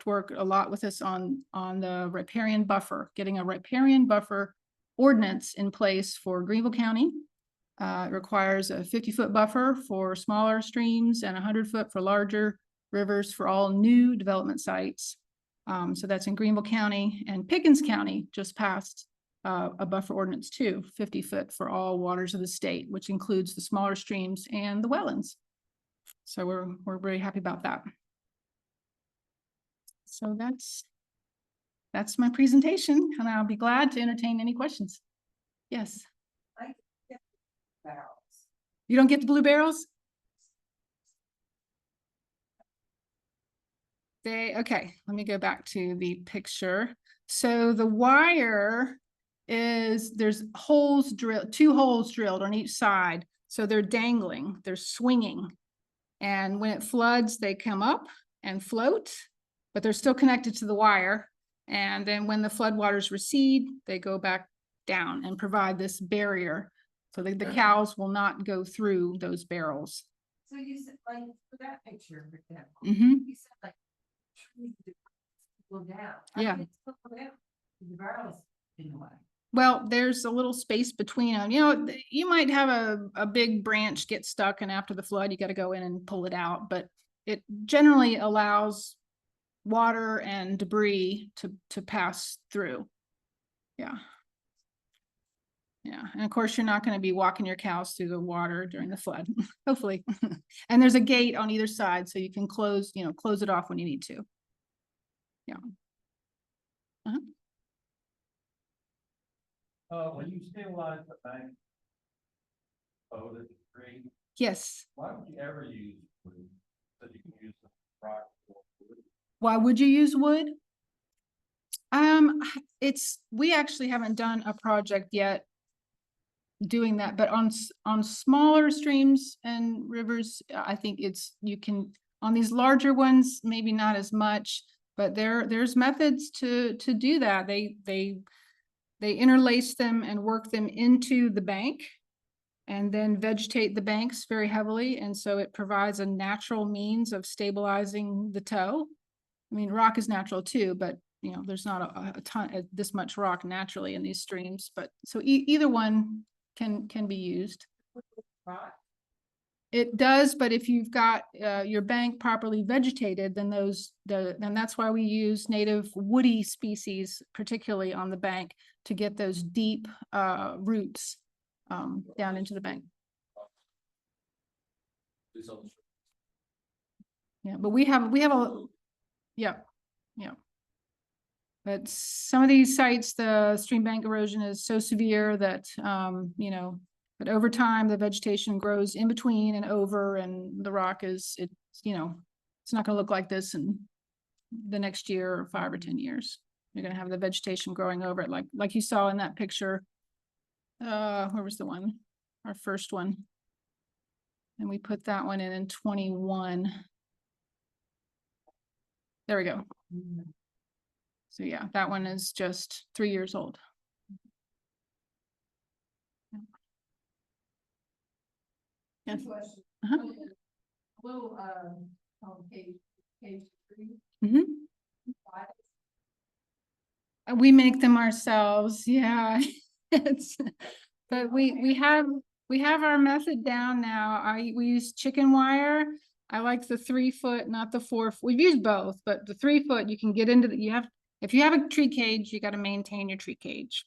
worked a lot with us on the riparian buffer, getting a riparian buffer ordinance in place for Greenville County. It requires a 50-foot buffer for smaller streams and 100-foot for larger rivers for all new development sites. So that's in Greenville County, and Pickens County just passed a buffer ordinance too, 50-foot for all waters of the state, which includes the smaller streams and the wetlands. So we're very happy about that. So that's my presentation, and I'll be glad to entertain any questions. Yes. I get barrels. You don't get the blue barrels? Okay, let me go back to the picture. So the wire there's holes drilled, 2 holes drilled on each side. So they're dangling, they're swinging. And when it floods, they come up and float, but they're still connected to the wire. And then when the floodwaters recede, they go back down and provide this barrier so that the cows will not go through those barrels. So you said, like, for that picture, for example, you said like trees go down. Yeah. Go down. The barrels in the way. Well, there's a little space between them. You might have a big branch get stuck, and after the flood, you got to go in and pull it out. But it generally allows water and debris to pass through. Yeah. Yeah. And of course, you're not going to be walking your cows through the water during the flood, hopefully. And there's a gate on either side, so you can close it off when you need to. Yeah. When you stabilize the bank, the tree, Yes. why would you ever use wood? So you can use the rock or wood. Why would you use wood? We actually haven't done a project yet doing that, but on smaller streams and rivers, I think you can, on these larger ones, maybe not as much, but there's methods to do that. They interlace them and work them into the bank and then vegetate the banks very heavily. And so it provides a natural means of stabilizing the toe. I mean, rock is natural too, but you know, there's not a ton of this much rock naturally in these streams, but so either one can be used. Right. It does, but if you've got your bank properly vegetated, then then that's why we use native woody species, particularly on the bank, to get those deep roots down into the bank. Yeah, but we have yeah. But some of these sites, the stream bank erosion is so severe that, you know, but over time, the vegetation grows in between and over, and the rock you know, it's not gonna look like this in the next year or 5 or 10 years. You're gonna have the vegetation growing over it, like you saw in that picture. Where was the one? Our first one. And we put that one in 21. There we go. So yeah, that one is just 3 years old. Yes. Question. Uh-huh. Little, cage 3. Mhm. We make them ourselves, yeah. But we have our method down now. We use chicken wire. I like the 3 foot, not the 4 foot. We've used both, but the 3 foot you can get into if you have a tree cage, you got to maintain your tree cage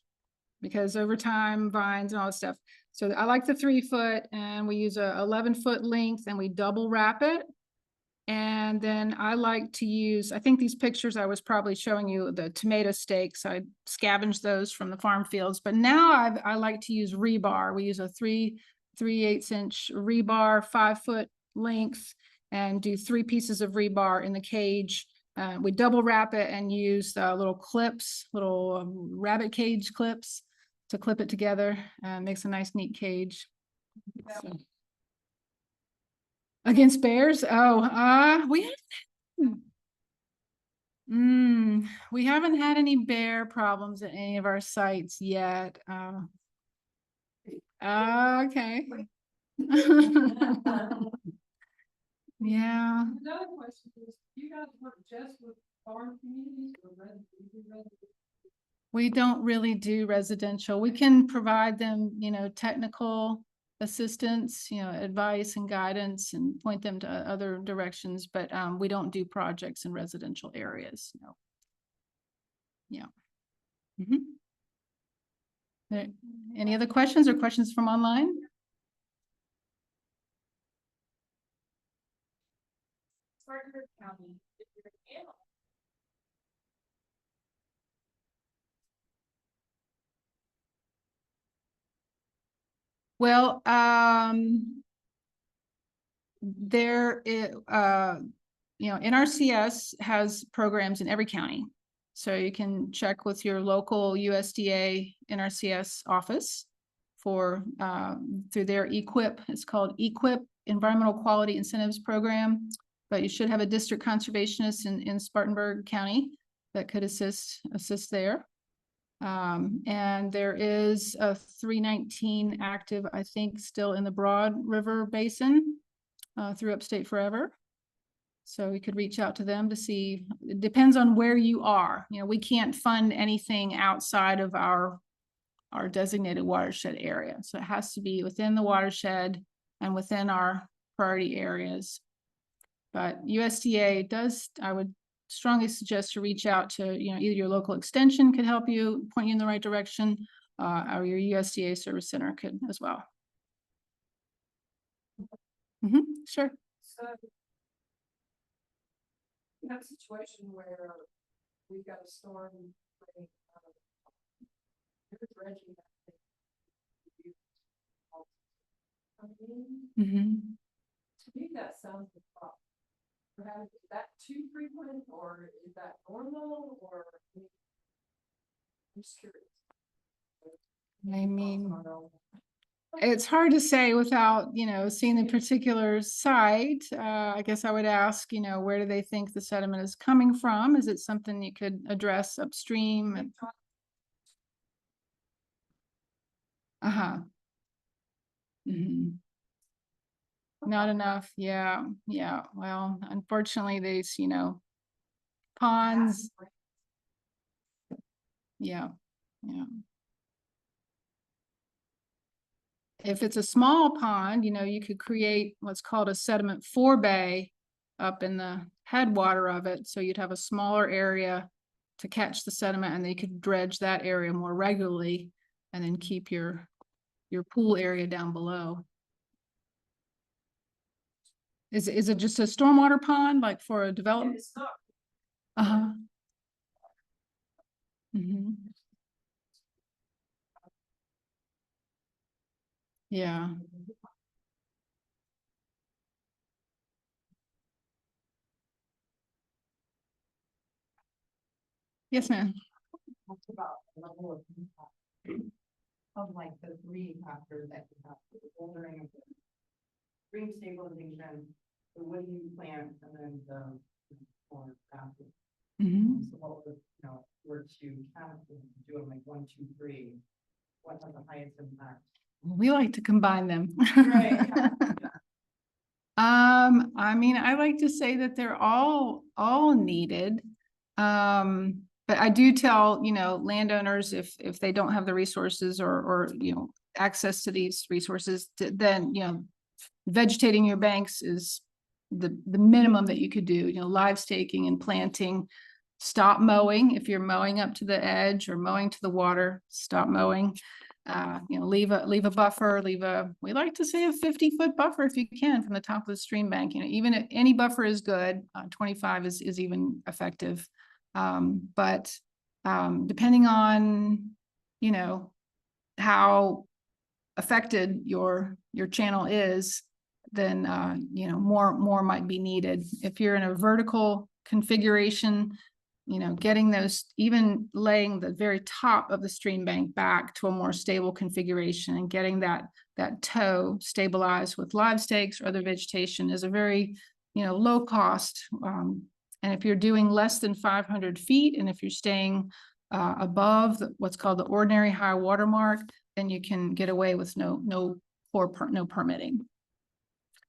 because over time, vines and all this stuff. So I like the 3 foot, and we use a 11-foot length, and we double wrap it. And then I like to use, I think these pictures I was probably showing you the tomato stakes. I scavenged those from the farm fields, but now I like to use rebar. We use a 3/8 inch rebar, 5 foot length, and do 3 pieces of rebar in the cage. We double wrap it and use little clips, little rabbit cage clips to clip it together. Makes a nice, neat cage. So. Against bears? Oh, we haven't had any bear problems at any of our sites yet. Okay. Yeah. Another question is, do you guys work just with farm communities or residential? We don't really do residential. We can provide them, you know, technical assistance, you know, advice and guidance and point them to other directions, but we don't do projects in residential areas. No. Yeah. Any other questions or questions from online? County, if you're an animal. Well, you know, NRCS has programs in every county. So you can check with your local USDA NRCS office for through their EQIP. It's called EQIP, Environmental Quality Incentives Program. But you should have a district conservationist in Spartanburg County that could assist there. And there is a 319 active, I think, still in the Broad River Basin through Upstate Forever. So we could reach out to them to see. It depends on where you are. You know, we can't fund anything outside of our designated watershed area. So it has to be within the watershed and within our priority areas. But USDA does, I would strongly suggest to reach out to, you know, either your local extension could help you, point you in the right direction, or your USDA service center could as well. Sure. So we have a situation where we've got a storm. You're dredging that thing. I mean, Mhm. to me, that sounds the problem. Perhaps is that too frequent, or is that normal, or? I'm just curious. I mean, it's hard to say without, seeing the particular site. I guess I would ask, where do they think the sediment is coming from? Is it something you could address upstream? And uh-huh. Mhm. Not enough. Yeah. Yeah. Well, unfortunately, these, ponds. Yeah. Yeah. If it's a small pond, you could create what's called a sediment forebay up in the headwater of it. So you'd have a smaller area to catch the sediment, and then you could dredge that area more regularly and then keep your pool area down below. Is it just a stormwater pond, like for a development? It's not. Uh-huh. Mm-hmm. Yeah. Yes, ma'am. Talked about the level of impact of like the three factors that you have, the bouldering of the stream stabilization, the woody plant, and then the forest boundary. Mm-hmm. So what was, were to count, do them like 1, 2, 3, what has the highest impact? We like to combine them. Right, yeah. I mean, I like to say that they're all needed. But I do tell, landowners if they don't have the resources or access to these resources, then, vegetating your banks is the minimum that you could do, live staking and planting. Stop mowing. If you're mowing up to the edge or mowing to the water, stop mowing. Leave a buffer, we like to say a 50-foot buffer if you can from the top of the stream bank. Even if any buffer is good, 25 is even effective. But depending on, how affected your channel is, then, more might be needed. If you're in a vertical configuration, getting those, even laying the very top of the stream bank back to a more stable configuration and getting that toe stabilized with live stakes or other vegetation is a very, low cost. And if you're doing less than 500 feet, and if you're staying above what's called the ordinary high water mark, then you can get away with no permitting.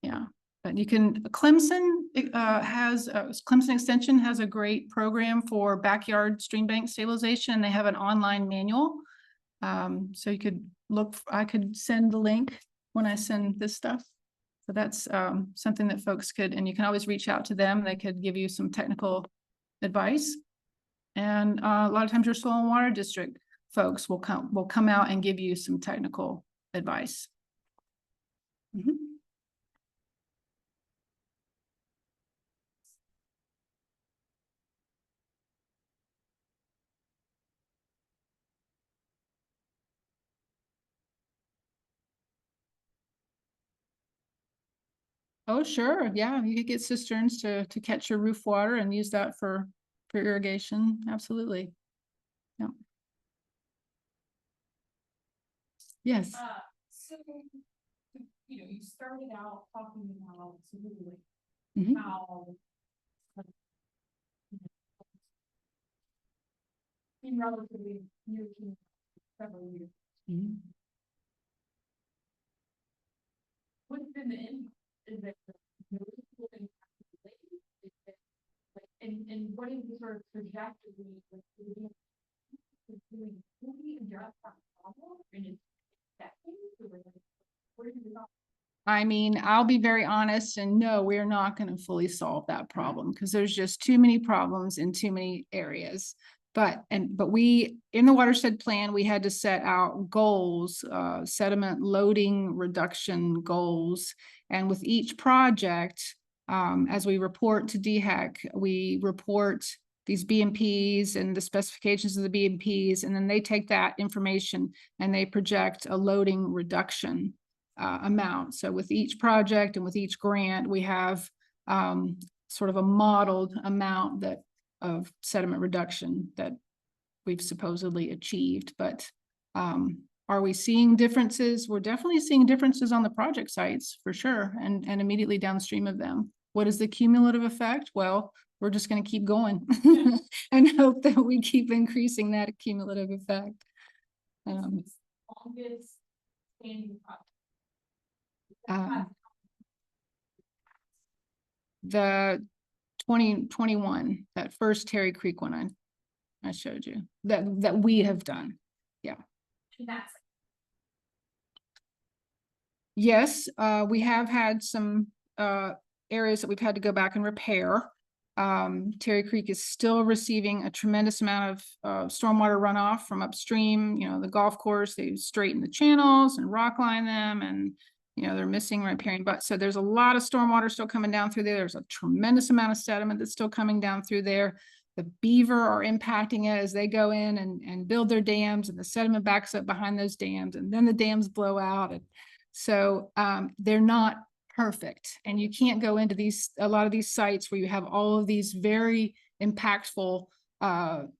Yeah. But you can, Clemson Clemson Extension has a great program for backyard stream bank stabilization. They have an online manual. So you could look, I could send the link when I send this stuff. So that's something that folks could, and you can always reach out to them. They could give you some technical advice. And a lot of times your soil and water district folks will come out and give you some technical advice. Mm-hmm. Oh, sure. Yeah, you could get cisterns to catch your roof water and use that for irrigation. Absolutely. Yeah. Yes. So, you started out talking about Mhm. how in relatively new to several years. Mhm. What's been the impact? Is it noticeable impact to the lake? Is it like, and what is the sort of trajectory with doing address that problem? And it's where do you go? I mean, I'll be very honest, and no, we're not going to fully solve that problem because there's just too many problems in too many areas. But we, in the watershed plan, we had to set out goals, sediment loading reduction goals. And with each project, as we report to DHEC, we report these BMPs and the specifications of the BMPs, and then they take that information and they project a loading reduction amount. So with each project and with each grant, we have sort of a modeled amount that of sediment reduction that we've supposedly achieved. But are we seeing differences? We're definitely seeing differences on the project sites for sure, and immediately downstream of them. What is the cumulative effect? Well, we're just going to keep going and hope that we keep increasing that cumulative effect. The 2021, that first Terry Creek one I showed you, that we have done. Yeah. Yes, we have had some areas that we've had to go back and repair. Terry Creek is still receiving a tremendous amount of stormwater runoff from upstream. You know, the golf course, they've straightened the channels and rock lined them, and you know, they're missing riparian. But so there's a lot of stormwater still coming down through there. There's a tremendous amount of sediment that's still coming down through there. The beaver are impacting it as they go in and build their dams, and the sediment backs up behind those dams, and then the dams blow out. And so they're not perfect, and you can't go into a lot of these sites where you have all of these very impactful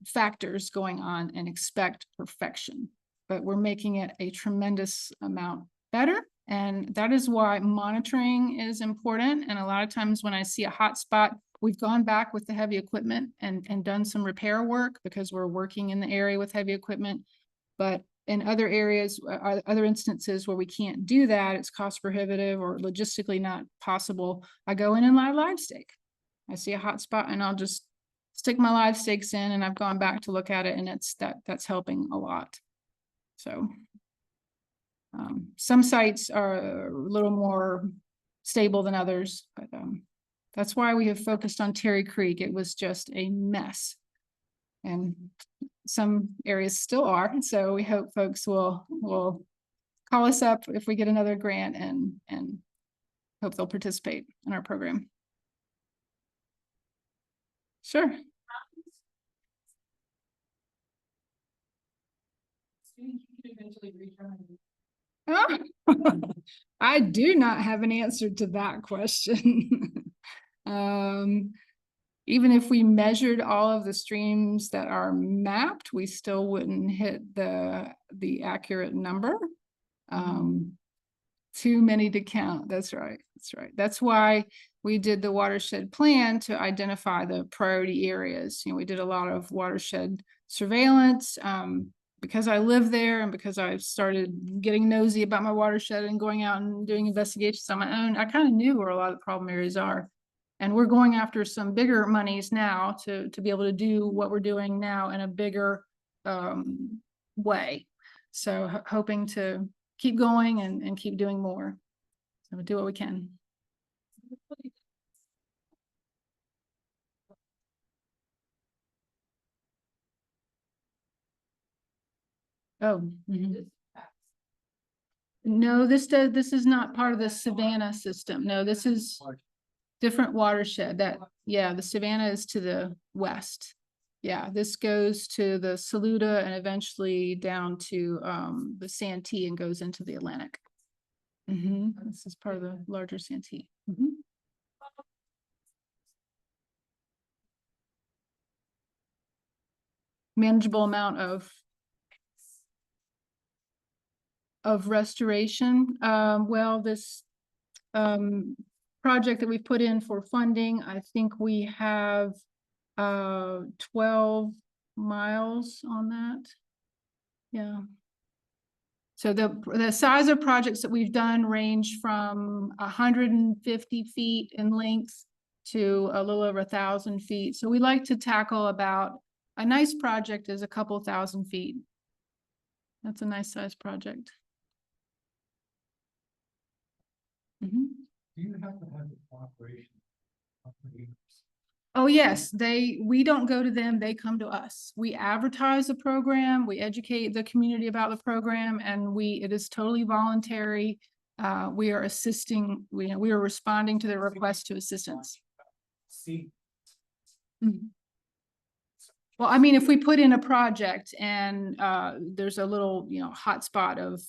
factors going on and expect perfection. But we're making it a tremendous amount better, and that is why monitoring is important. And a lot of times when I see a hot spot, we've gone back with the heavy equipment and done some repair work because we're working in the area with heavy equipment. But in other areas, other instances where we can't do that, it's cost prohibitive or logistically not possible, I go in and live stake. I see a hot spot and I'll just stick my live stakes in, and I've gone back to look at it, and that's helping a lot. So some sites are a little more stable than others, but that's why we have focused on Terry Creek. It was just a mess, and some areas still are. So we hope folks will call us up if we get another grant, and hope they'll participate in our program. Sure. Oh, I do not have an answer to that question. Even if we measured all of the streams that are mapped, we still wouldn't hit the accurate number. Too many to count. That's right. That's right. That's why we did the watershed plan to identify the priority areas. You know, we did a lot of watershed surveillance. Because I live there and because I've started getting nosy about my watershed and going out and doing investigations on my own, I kind of knew where a lot of the problem areas are. And we're going after some bigger monies now to be able to do what we're doing now in a bigger way. So hoping to keep going and keep doing more. So we'll do what we can. Oh, no, this is not part of the Savannah system. No, this is different watershed. Yeah, the Savannah is to the west. Yeah, this goes to the Saluda and eventually down to the Santee and goes into the Atlantic. This is part of the larger Santee. Manageable amount of restoration. Well, this project that we put in for funding, I think we have 12 miles on that. Yeah. So the size of projects that we've done range from 150 feet in length to a little over 1,000 feet. So we like to tackle about, a nice project is a couple thousand feet. That's a nice size project. Do you have to have the cooperation of the neighbors? Oh, yes, we don't go to them, they come to us. We advertise the program, we educate the community about the program, and it is totally voluntary. We are assisting, we are responding to their request to assistance. See. Well, I mean, if we put in a project and there's a little, hot spot of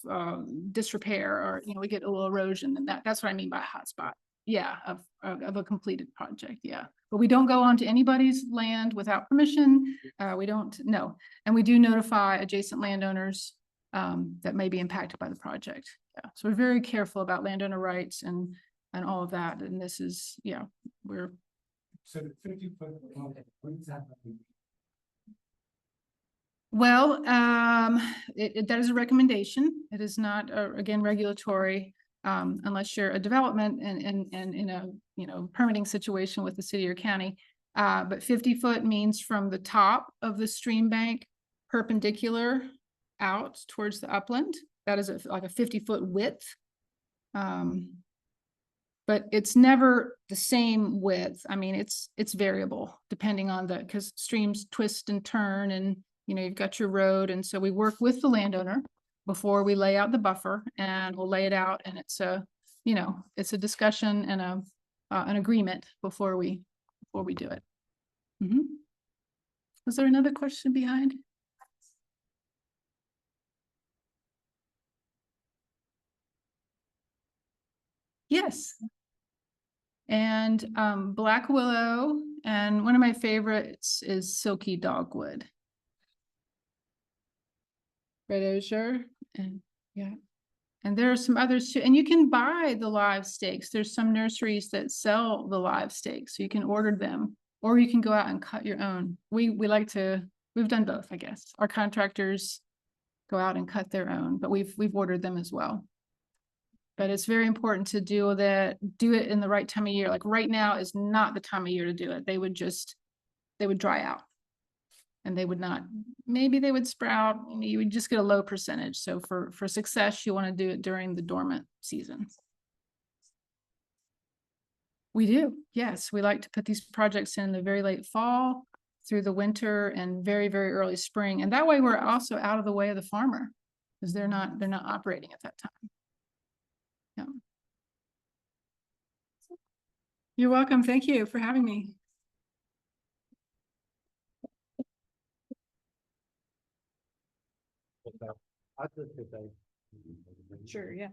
disrepair, or, we get a little erosion, then that's what I mean by hot spot. Yeah, of a completed project, yeah. But we don't go onto anybody's land without permission. We don't, no. And we do notify adjacent landowners that may be impacted by the project. Yeah, so we're very careful about landowner rights and all of that. And this is, we're So the 50-foot, what does that mean? Well, that is a recommendation. It is not, again, regulatory, unless you're a development and in a, permitting situation with the city or county. But 50-foot means from the top of the stream bank perpendicular out towards the upland. That is like a 50-foot width. But it's never the same width. I mean, it's variable depending on because streams twist and turn, and you've got your road. And so we work with the landowner before we lay out the buffer, and we'll lay it out. And it's a discussion and an agreement before we do it. Was there another question behind? Yes. And black willow, and one of my favorites is silky dogwood. Red osier, and yeah. And there are some others too, and you can buy the live stakes. There's some nurseries that sell the live stakes, so you can order them, or you can go out and cut your own. We've done both, I guess. Our contractors go out and cut their own, but we've ordered them as well. But it's very important to do it in the right time of year. Like right now is not the time of year to do it. They would dry out. And they would not, maybe they would sprout, you would just get a low percentage. So for success, you want to do it during the dormant season. We do, yes. We like to put these projects in the very late fall through the winter and very, very early spring. And that way we're also out of the way of the farmer, because they're not operating at that time. Yeah. You're welcome. Thank you for having me. Sure, yeah.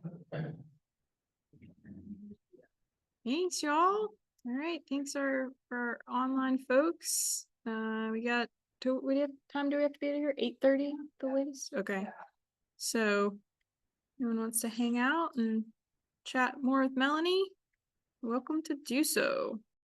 Thanks, y'all. All right, thanks for online folks. We have time, do we have to be here? 8:30, the latest? Okay. So, anyone wants to hang out and chat more with Melanie? Welcome to do so.